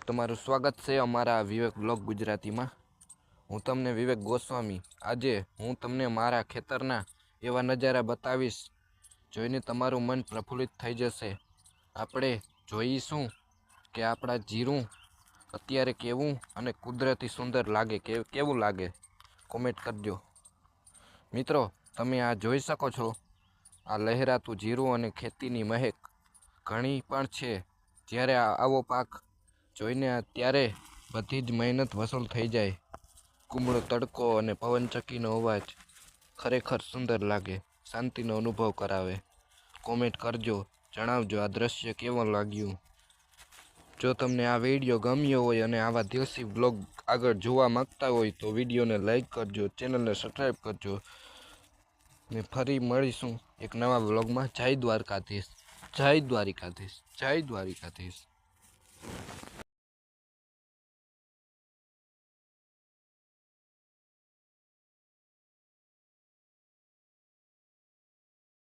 તમારું સ્વાગત છે અમારા વિવેક બ્લોગ ગુજરાતીમાં। હું તમને વિવેક ગોસ્વામી। આજે હું તમને મારા ખેતરના એવા નજારા બતાવીશ, જોઈને તમારું મન પ્રફુલ્લિત થઈ જશે। આપણે જોઈશું કે આપણા જીરું અત્યારે કેવું અને કુદરતી સુંદર લાગે, કેવું લાગે કોમેન્ટ કરજો। મિત્રો, તમે આ જોઈ શકો છો, આ લહેરાતું જીરું અને ખેતીની મહેક ઘણી પણ છે। જ્યારે આવો પાક જોઈને ત્યારે બધી જ મહેનત વસૂલ થઈ જાય। કુમળો તડકો અને પવનચક્કીનો અવાજ ખરેખર સુંદર લાગે, શાંતિનો અનુભવ કરાવે। કોમેન્ટ કરજો, જણાવજો આ દ્રશ્ય કેવું લાગ્યું। જો તમને આ વિડીયો ગમ્યો હોય અને આવા દેશી બ્લોગ આગળ જોવા માંગતા હોય તો વિડીયોને લાઈક કરજો, ચેનલને સબસ્ક્રાઈબ કરજો ને ફરી મળીશું એક નવા બ્લોગમાં। જય દ્વારકાધીશ, જય દ્વારિકાધીશ, જય દ્વારિકાધીશ।